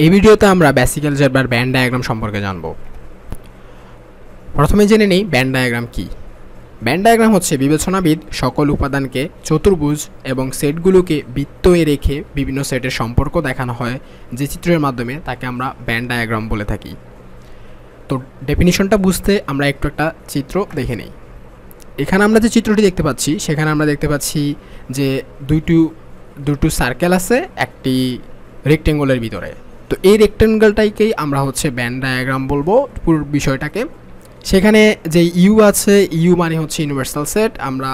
এই ভিডিওতে আমরা বেসিক অ্যালজেব্রার ভেন ডায়াগ্রাম সম্পর্কে জানব। প্রথমে জেনে নেই ভেন ডায়াগ্রাম কি। ভেন ডায়াগ্রাম হচ্ছে বিবেচনাবিদ সকল উপাদানকে চতুর্ভুজ এবং সেটগুলোকে বৃত্তে রেখে বিভিন্ন সেটের সম্পর্ক দেখানো হয় যে চিত্রের মাধ্যমে তাকে আমরা ভেন ডায়াগ্রাম বলে থাকি। তো ডেফিনিশনটা বুঝতে আমরা একটু একটা চিত্র দেখে নেই। এখানে আমরা যে চিত্রটি দেখতে পাচ্ছি সেখানে আমরা দেখতে পাচ্ছি যে দুটো সার্কেল আছে একটি রেক্টেঙ্গলের ভিতরে। তো এই রেক্টেঙ্গলটাকেই আমরা হচ্ছে ভেন ডায়াগ্রাম বলবো পুরো বিষয়টাকে। সেখানে যে ইউ আছে, ইউ মানে হচ্ছে ইউনিভার্সাল সেট। আমরা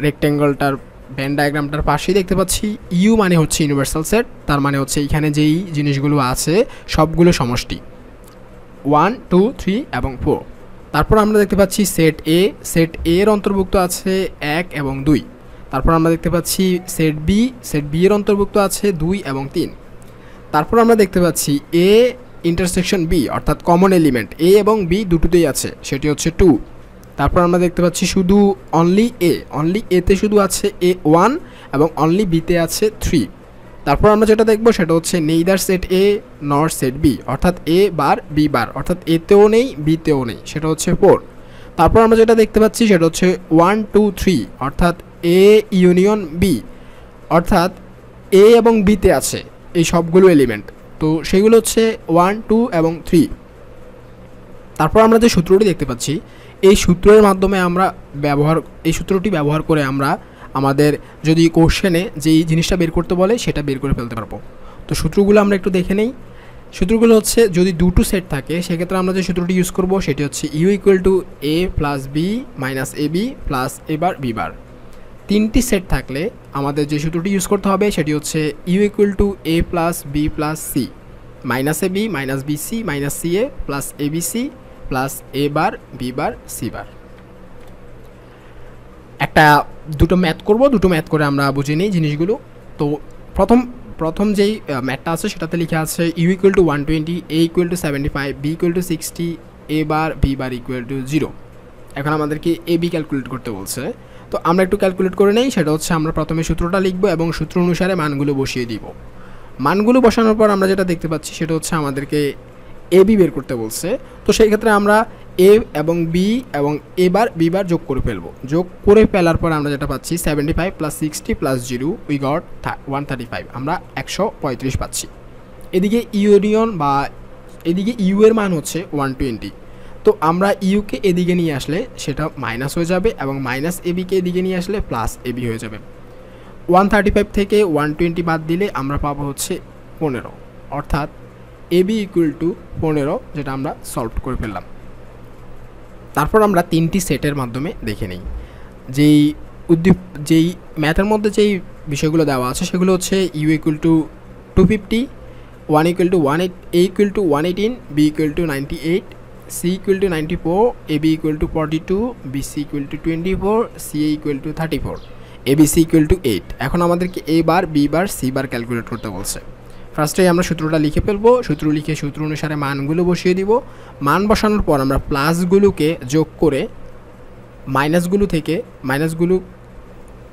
রেক্টেঙ্গলটার ভেন ডায়াগ্রামটার পাশেই দেখতে পাচ্ছি ইউ মানে হচ্ছে ইউনিভার্সাল সেট। তার মানে হচ্ছে এখানে যেই জিনিসগুলো আছে সবগুলো সমষ্টি 1, 2, 3 এবং 4। তারপর আমরা দেখতে পাচ্ছি সেট এ এর অন্তর্ভুক্ত আছে 1 এবং 2। তারপর আমরা দেখতে পাচ্ছি সেট বি এর অন্তর্ভুক্ত আছে 2 এবং 3। তারপর আমরা দেখতে পাচ্ছি এ ইন্টারসেকশন বি অর্থাৎ কমন এলিমেন্ট এ এবং বি দুটোতেই আছে, সেটি হচ্ছে 2। তারপর আমরা দেখতে পাচ্ছি শুধু অনলি এতে শুধু আছে এ 1 এবং অনলি বিতে আছে 3। তারপর আমরা যেটা দেখব সেটা হচ্ছে নেইদার সেট এ নর সেট বি অর্থাৎ এ বার বি বার অর্থাৎ এতেও নেই বিতেও নেই, সেটা হচ্ছে 4। তারপর আমরা যেটা দেখতে পাচ্ছি সেটা হচ্ছে 1, 2, 3 অর্থাৎ এ ইউনিয়ন বি অর্থাৎ এ এবং বিতে আছে এই সবগুলো এলিমেন্ট। তো সেগুলো হচ্ছে 1, 2 এবং 3। তারপর আমরা যে সূত্রটি দেখতে পাচ্ছি এই সূত্রের মাধ্যমে আমরা এই সূত্রটি ব্যবহার করে আমরা আমাদের যদি কোশ্চেনে যেই জিনিসটা বের করতে বলে সেটা বের করে ফেলতে পারবো। তো সূত্রগুলো আমরা একটু দেখে নেই। সূত্রগুলো হচ্ছে যদি দুটো সেট থাকে সেক্ষেত্রে আমরা যে সূত্রটি ইউজ করব সেটি হচ্ছে U equal to A plus B minus A B plus A bar B bar. তিনটি সেট থাকলে আমাদের যে সূত্রটি ইউজ করতে হবে সেটি হচ্ছে U equal to A plus B plus C minus A B minus B C minus C A plus A B C plus A bar B bar C bar. দুটো ম্যাথ করব, দুটো ম্যাথ করে আমরা বুঝে নিই জিনিসগুলো। তো প্রথম যেই ম্যাথটা আছে সেটাতে লেখা আছে U equal to 120 A equal to 75 B equal to 60 A bar B bar equal to 0। এখন আমাদেরকে এ বি ক্যালকুলেট করতে বলছে। তো আমরা একটু ক্যালকুলেট করে নেই। সেটা হচ্ছে আমরা প্রথমে সূত্রটা লিখব এবং সূত্র অনুসারে মানগুলো বসিয়ে দিব। মানগুলো বসানোর পর আমরা যেটা দেখতে পাচ্ছি সেটা হচ্ছে আমাদেরকে এ বি বের করতে বলছে। তো সেই ক্ষেত্রে আমরা এ এবং বি এবং এ বার বি বার যোগ করে ফেলবো। যোগ করে ফেলার পর আমরা যেটা পাচ্ছি 75 প্লাস 60 প্লাস 0 উই গট 135। আমরা 135 পাচ্ছি। এদিকে ইউনিয়ন বা এদিকে ইউ এর মান হচ্ছে 120। তো আমরা ইউকে এদিকে নিয়ে আসলে সেটা মাইনাস হয়ে যাবে এবং মাইনাস এ বিকে এদিকে নিয়ে আসলে প্লাস এ বি হয়ে যাবে। 135 থেকে 120 বাদ দিলে আমরা পাবো হচ্ছে 15 অর্থাৎ এ বি ইকুয়াল টু 15, যেটা আমরা সলভ করে ফেললাম। তারপর আমরা তিনটি সেটের মাধ্যমে দেখে নিই যেই ম্যাথের মধ্যে যেই বিষয়গুলো দেওয়া আছে সেগুলো হচ্ছে U equal to 250 1 equal to 1 A equal to 118 B equal to 98 C equal to 94 A B equal to 42 B C equal to 24 C A equal to 34 A B C equal to 8। এখন আমাদেরকে A bar B bar C bar calculate করতে বলছে। ফার্স্টেই আমরা সূত্রটা লিখে ফেলবো। সূত্র লিখে সূত্র অনুসারে মানগুলো বসিয়ে দিব। মান বসানোর পর আমরা প্লাসগুলোকে যোগ করে মাইনাসগুলো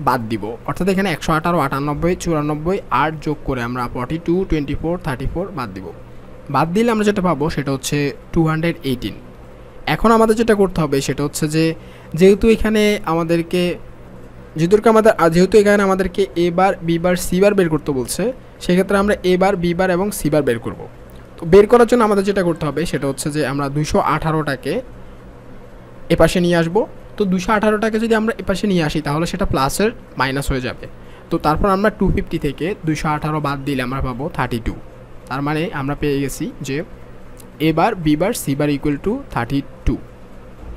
বাদ দিব। অর্থাৎ এখানে 118 98 94 8 যোগ করে আমরা 42 24 34 বাদ দিব। বাদ দিলে আমরা যেটা পাবো সেটা হচ্ছে 218। এখন আমাদের যেটা করতে হবে সেটা হচ্ছে যেহেতু এখানে আমাদেরকে A bar B bar C বার বের করতে বলছে, সেক্ষেত্রে আমরা এ বার বি বার এবং সি বার বের করব। তো বের করার জন্য আমাদের যেটা করতে হবে সেটা হচ্ছে যে আমরা 218টাকে এপাশে নিয়ে আসব। তো 218টাকে যদি আমরা এপাশে নিয়ে আসি তাহলে সেটা প্লাসের মাইনাস হয়ে যাবে। তো তারপর আমরা 250 থেকে 218 বাদ দিলে আমরা পাবো 32। তার মানে আমরা পেয়ে গেছি যে A bar B bar C bar equal to 32।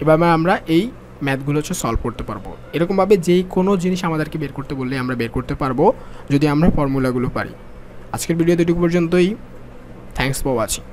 এভাবে আমরা এই ম্যাথগুলো হচ্ছে সলভ করতে পারবো। এরকমভাবে যেই কোনো জিনিস আমাদেরকে বের করতে বললে আমরা বের করতে পারবো যদি আমরা ফর্মুলাগুলো পারি। আজকের ভিডিও এটুকু পর্যন্তই। Thanks for watching.